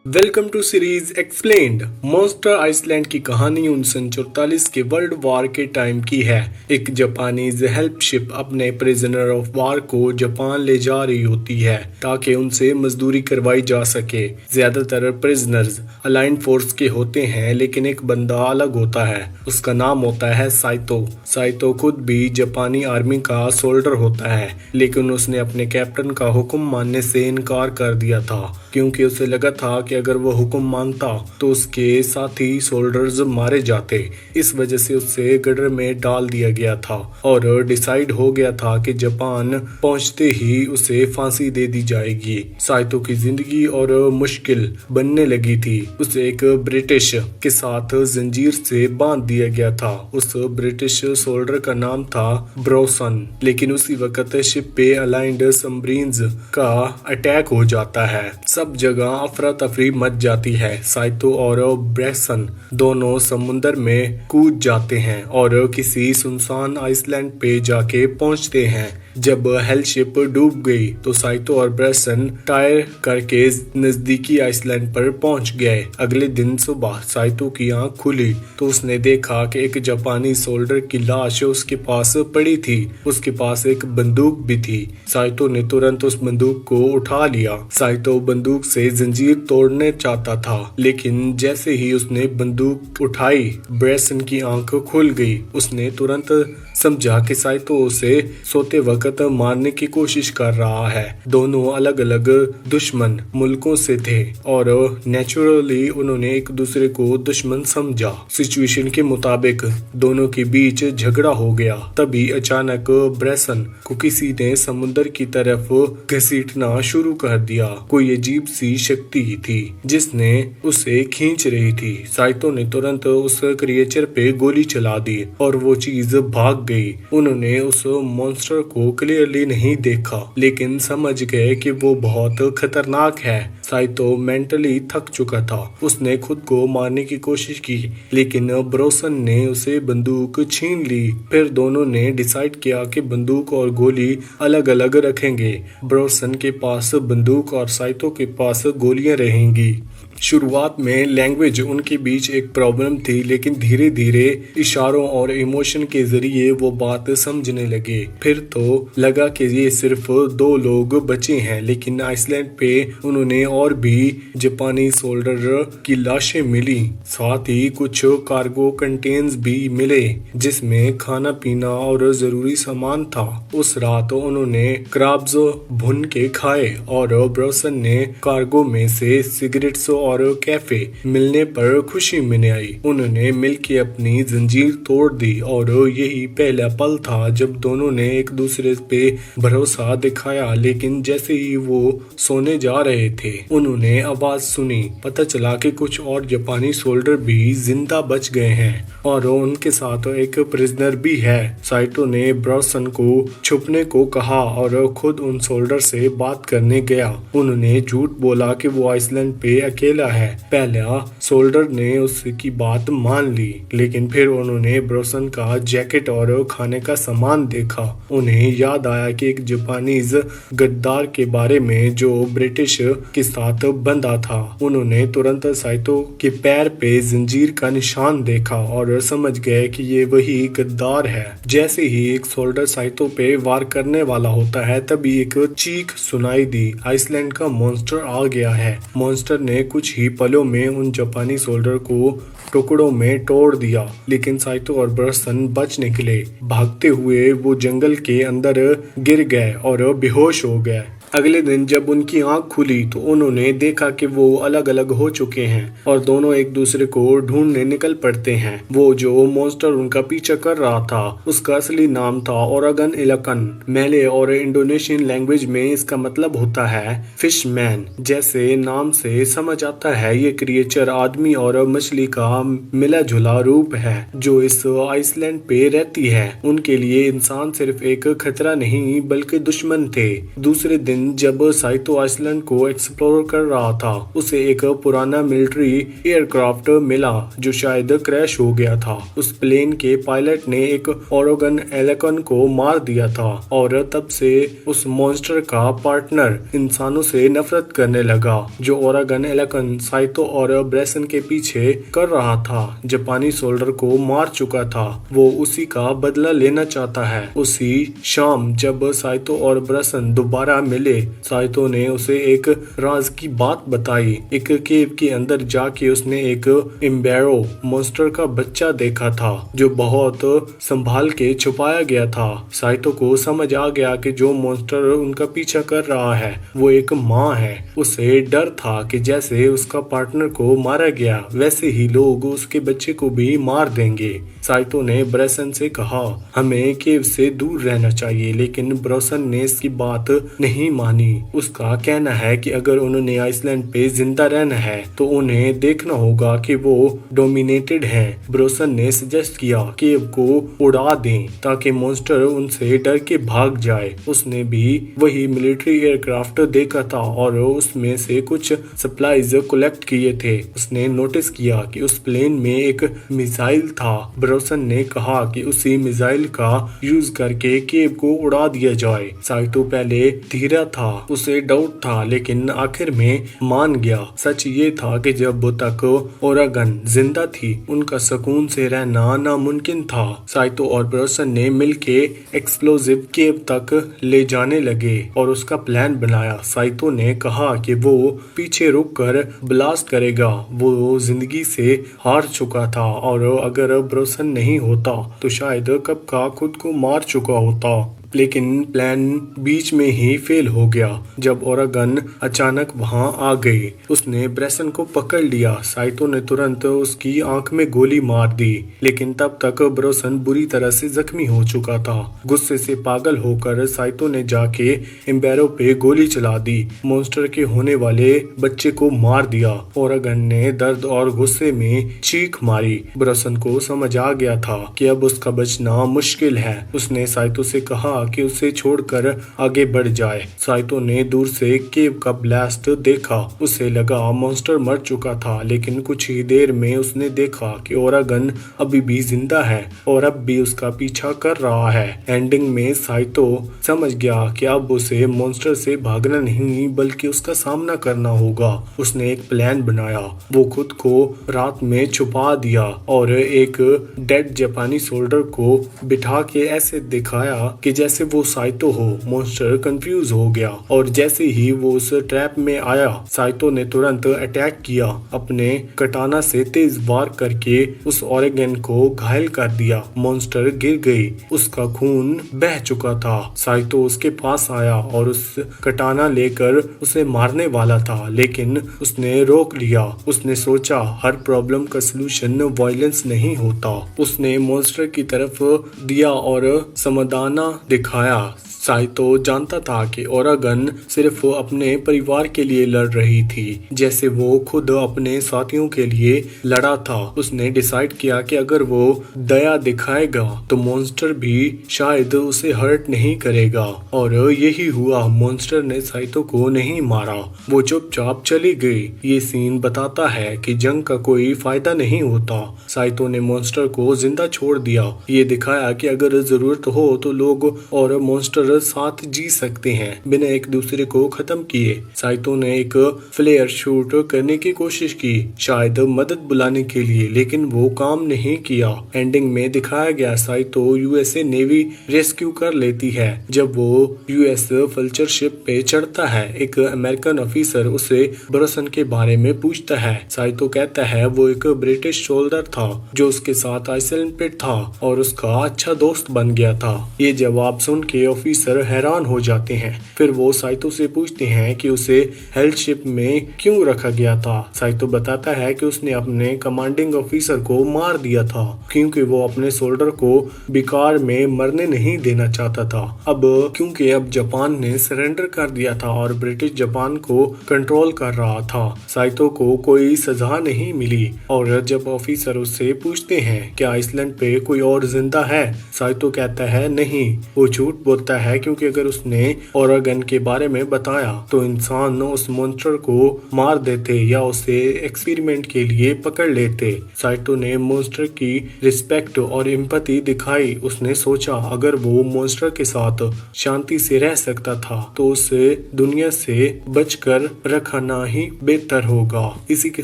Welcome to series explained. Monster Iceland की कहानी 1944 के वर्ल्ड वार के टाइम की है। एक जापानीज हेल्प शिप अपने प्रिजनर ऑफ वार को जापान ले जा रही होती है ताकि उनसे मजदूरी करवाई जा सके। ज्यादातर प्रिजनर्स अलाइंड फोर्स के होते हैं, लेकिन एक बंदा अलग होता है। उसका नाम होता है साइतो। साइतो खुद भी जापानी आर्मी का सोल्डर होता है, लेकिन उसने अपने कैप्टन का हुक्म मानने से इनकार कर दिया था क्योंकि उसे लगा था कि अगर वो हुक्म मानता तो उसके साथी सोल्जर्स मारे जाते। इस वजह से उसे गड्ढे में डाल दिया गया था और डिसाइड हो गया था कि जापान पहुंचते ही उसे फांसी दे दी जाएगी। साइतो की जिंदगी और मुश्किल बनने लगी थी। उसे एक ब्रिटिश के साथ जंजीर से बांध दिया गया था। उस ब्रिटिश सोल्जर का नाम था ब्रोसन, लेकिन उसी वक्त शिप पे अलाइंड सबमरीन्स का अटैक हो जाता है। सब जगह अफरा तफरी मच जाती है। साइतो और ब्रेसन दोनों समुंदर में कूद जाते हैं और किसी सुनसान आइसलैंड पे जाके पहुंचते हैं। जब हेलशिप डूब गई तो साइतो और ब्रेसन टायर करके नजदीकी आइसलैंड पर पहुंच गए। अगले दिन सुबह साइतो की आंख खुली तो उसने देखा कि एक जापानी सोल्जर की लाश उसके पास पड़ी थी। उसके पास एक बंदूक भी थी। साइतो ने तुरंत उस बंदूक को उठा लिया। साइतो बंदूक से जंजीर तोड़ने चाहता था, लेकिन जैसे ही उसने बंदूक उठाई ब्रेसन की आंख खुल गई। उसने तुरंत समझा कि साइतो उसे सोते वक्त मारने की कोशिश कर रहा है। दोनों अलग अलग दुश्मन मुल्कों से थे और नेचुरली उन्होंने एक दूसरे को दुश्मन समझा। सिचुएशन के मुताबिक दोनों के बीच झगड़ा हो गया। तभी अचानक ब्रेसन को किसी ने समुद्र की तरफ घसीटना शुरू कर दिया। कोई अजीब सी शक्ति थी जिसने उसे खींच रही थी। साइतो ने तुरंत उस क्रिएचर पे गोली चला दी और वो चीज भाग गई। उन्होंने उस मॉन्स्टर को क्लियरली नहीं देखा, लेकिन समझ गए कि वो बहुत खतरनाक है। साइतो मेंटली थक चुका था। उसने खुद को मारने की कोशिश की, लेकिन ब्रोसन ने उसे बंदूक छीन ली। फिर दोनों ने डिसाइड किया कि बंदूक और गोली अलग अलग रखेंगे। ब्रोसन के पास बंदूक और साइतो के पास गोलियां रहेंगी। शुरुआत में लैंग्वेज उनके बीच एक प्रॉब्लम थी, लेकिन धीरे धीरे इशारों और इमोशन के जरिए वो बात समझने लगे। फिर तो लगा कि ये सिर्फ दो लोग बचे हैं, लेकिन आइसलैंड पे उन्होंने और भी जापानी सोल्जर की लाशें मिली। साथ ही कुछ कार्गो कंटेनर्स भी मिले जिसमें खाना पीना और जरूरी सामान था। उस रात उन्होंने क्रैब्स भुन के खाए और ब्रोसन ने कार्गो में से सिगरेट्स और कैफे मिलने पर खुशी मनाई। उन्होंने मिलकर अपनी जंजीर तोड़ दी और यही पहला पल था जब दोनों ने एक दूसरे पे भरोसा दिखाया। लेकिन जैसे ही वो सोने जा रहे थे उन्होंने आवाज सुनी। पता चला कि कुछ और जापानी सोल्जर भी जिंदा बच गए हैं और उनके साथ एक प्रिजनर भी है। साइतो ने ब्रोसन को छुपने को कहा और खुद उन सोल्जर से बात करने गया। उन्होंने झूठ बोला कि वो आइसलैंड पे अकेला है। पहला सोल्जर ने उसकी बात मान ली, लेकिन फिर उन्होंने ब्रोसन का जैकेट और खाने का सामान देखा। उन्हें याद आया कि एक जापानीज गद्दार के बारे में जो ब्रिटिश के साथ बंधा था। उन्होंने तुरंत साइतो के पैर पे जंजीर का निशान देखा और समझ गए कि ये वही गद्दार है। जैसे ही एक सोल्जर साइतो पे वार करने वाला होता है, तभी एक चीख सुनाई दी। आइसलैंड का मॉन्स्टर आ गया है। मॉन्स्टर ने कुछ ही पलों में उन जापानी सोल्जर को टुकड़ों में तोड़ दिया, लेकिन साइतो और ब्रोसन बच निकले। भागते हुए वो जंगल के अंदर गिर गए और बेहोश हो गए। अगले दिन जब उनकी आंख खुली तो उन्होंने देखा कि वो अलग अलग हो चुके हैं और दोनों एक दूसरे को ढूंढने निकल पड़ते हैं। वो जो मॉन्स्टर उनका पीछा कर रहा था उसका असली नाम था ओरागन इलकन। मेले और इंडोनेशियन लैंग्वेज में इसका मतलब होता है फिशमैन। जैसे नाम से समझ आता है, ये क्रिएचर आदमी और मछली का मिला जुला रूप है जो इस आइसलैंड पे रहती है। उनके लिए इंसान सिर्फ एक खतरा नहीं बल्कि दुश्मन थे। दूसरे दिन दिन जब साइतो आइसलैंड को एक्सप्लोर कर रहा था, उसे एक पुराना मिलिट्री एयरक्राफ्ट मिला जो शायद क्रैश हो गया था। उस प्लेन के पायलट ने एक ओरेगन एलेकन को मार दिया था और तब से उस मॉन्स्टर का पार्टनर इंसानों से नफरत करने लगा। जो ओरेगन एलेकन साइतो और ब्रेसन के पीछे कर रहा था, जापानी सोल्डर को मार चुका था, वो उसी का बदला लेना चाहता है। उसी शाम जब साइतो और ब्रेसन दोबारा मिले, साइतो ने उसे एक राज की बात बताई। एक केव के अंदर जाके उसने एक इम्बेरो मॉन्स्टर का बच्चा देखा था जो बहुत संभाल के छुपाया गया था। साइतो को समझ आ गया कि जो मॉन्स्टर उनका पीछा कर रहा है वो एक माँ है। उसे डर था कि जैसे उसका पार्टनर को मारा गया वैसे ही लोग उसके बच्चे को भी मार देंगे। साइतो ने ब्रेसन से कहा, हमें केव से दूर रहना चाहिए, लेकिन ब्रेसन ने इसकी बात नहीं मानी। उसका कहना है कि अगर उन्होंने आइसलैंड पे जिंदा रहना है तो उन्हें देखना होगा कि वो डोमिनेटेड हैं। ब्रेसन ने सजेस्ट किया केव को उड़ा दें ताकि मॉन्स्टर उनसे डर के भाग जाए। उसने भी वही मिलिट्री एयरक्राफ्ट देखा था और उसमें से कुछ सप्लाईज कलेक्ट किए थे। उसने नोटिस किया कि उस प्लेन में एक मिसाइल था। ब्रेसन ने कहा कि उसी मिसाइल का यूज करके केव को उड़ा दिया जाए। साइतो पहले धीरा था, उसे डाउट था, लेकिन आखिर में मान गया। सच ये था कि जब तक ओरेगन जिंदा थी उनका सुकून से रहना नामुमकिन था। साइतो और ब्रेसन ने मिलके एक्सप्लोजिव केव तक ले जाने लगे और उसका प्लान बनाया। साइतो ने कहा कि वो पीछे रुककर ब्लास्ट करेगा। वो जिंदगी से हार चुका था और अगर ब्रेसन नहीं होता तो शायद कब का खुद को मार चुका होता। लेकिन प्लान बीच में ही फेल हो गया जब ओरेगन अचानक वहां आ गई। उसने ब्रेसन को पकड़ लिया। साइतो ने तुरंत उसकी आंख में गोली मार दी, लेकिन तब तक ब्रेसन बुरी तरह से जख्मी हो चुका था। गुस्से से पागल होकर साइतो ने जाके इम्बेरो पे गोली चला दी। मॉन्स्टर के होने वाले बच्चे को मार दिया। ओरेगन ने दर्द और गुस्से में चीख मारी। ब्रेसन को समझ आ गया था कि अब उसका बचना मुश्किल है। उसने साइतो से कहा कि उसे छोड़कर आगे बढ़ जाए। साइतो ने दूर से केव का ब्लास्ट देखा। उसे लगा मॉन्स्टर मर चुका था, लेकिन कुछ ही देर में उसने देखा कि ओरेगन अभी भी जिंदा है और अब भी उसका पीछा कर रहा है। एंडिंग में साइतो समझ गया कि अब उसे मॉन्स्टर से भागना नहीं बल्कि उसका सामना करना होगा। उसने एक प्लान बनाया। वो खुद को रात में छुपा दिया और एक डेड जापानी सोल्डर को बिठा के ऐसे दिखाया कि जैसे वो साइतो हो। मॉन्स्टर कंफ्यूज हो गया और जैसे ही वो उस ट्रैप में आया, साइतो ने तुरंत अटैक किया। अपने कटाना से तेज वार करके उस ओरेगन को घायल कर दिया। मॉन्स्टर गिर गई, उसका खून बह चुका था। साइतो उसके पास आया और उस कटाना लेकर उसे मारने वाला था, लेकिन उसने रोक लिया। उसने सोचा हर प्रॉब्लम का सलूशन वायलेंस नहीं होता। उसने मॉन्स्टर की तरफ दिया और समाधान दिखाया। साइतो जानता था कि ओरेगन सिर्फ अपने परिवार के लिए लड़ रही थी, जैसे वो खुद अपने साथियों के लिए लड़ा था। उसने डिसाइड किया कि अगर वो दया दिखाएगा तो मॉन्स्टर भी शायद उसे हर्ट नहीं करेगा, और यही हुआ। मॉन्स्टर ने साइतो को नहीं मारा, वो चुपचाप चली गई। ये सीन बताता है कि जंग का कोई फायदा नहीं होता। साइतो ने मॉन्स्टर को जिंदा छोड़ दिया। ये दिखाया कि अगर जरूरत हो तो लोग और मॉन्स्टर साथ जी सकते हैं बिना एक दूसरे को खत्म किए। साइतो ने एक फ्लेयर शूट करने की कोशिश की, शायद मदद बुलाने के लिए, लेकिन वो काम नहीं किया। एंडिंग में दिखाया गया साइतो यूएसए नेवी रेस्क्यू कर लेती है। जब वो यूएस फल्चर शिप पे चढ़ता है, एक अमेरिकन ऑफिसर उसे ब्रेसन के बारे में पूछता है। साइतो कहता है वो एक ब्रिटिश सोल्जर था जो उसके साथ आइसलैंड पे था और उसका अच्छा दोस्त बन गया था। ये जवाब सुन के ऑफिसर हैरान हो जाते हैं। फिर वो साइतो से पूछते हैं कि उसे हेल्थ शिप में क्यों रखा गया था। साइतो बताता है कि उसने अपने कमांडिंग ऑफिसर को मार दिया था क्योंकि वो अपने सोल्डर को बेकार में मरने नहीं देना चाहता था। क्योंकि अब जापान ने सरेंडर कर दिया था और ब्रिटिश जापान को कंट्रोल कर रहा था, साइतो को कोई सजा नहीं मिली। और जब ऑफिसर उससे पूछते हैं कि आइसलैंड पे कोई और जिंदा है, साइतो कहता है नहीं। वो झूठ बोलता है है, क्योंकि अगर उसने ओरेगन के बारे में बताया तो इंसान उस मॉन्स्टर को मार देते या उसे एक्सपेरिमेंट के लिए पकड़ लेते। साइटो ने मॉन्स्टर की रिस्पेक्ट और एम्पैथी दिखाई। उसने सोचा अगर वो मॉन्स्टर के साथ शांति से रह सकता था तो उसे दुनिया से बचकर रखना ही बेहतर होगा। इसी के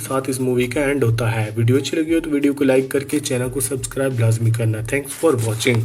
साथ इस मूवी का एंड होता है। वीडियो अच्छी लगी हो तो वीडियो को लाइक करके चैनल को सब्सक्राइब लाजमी करना। Thanks for watching.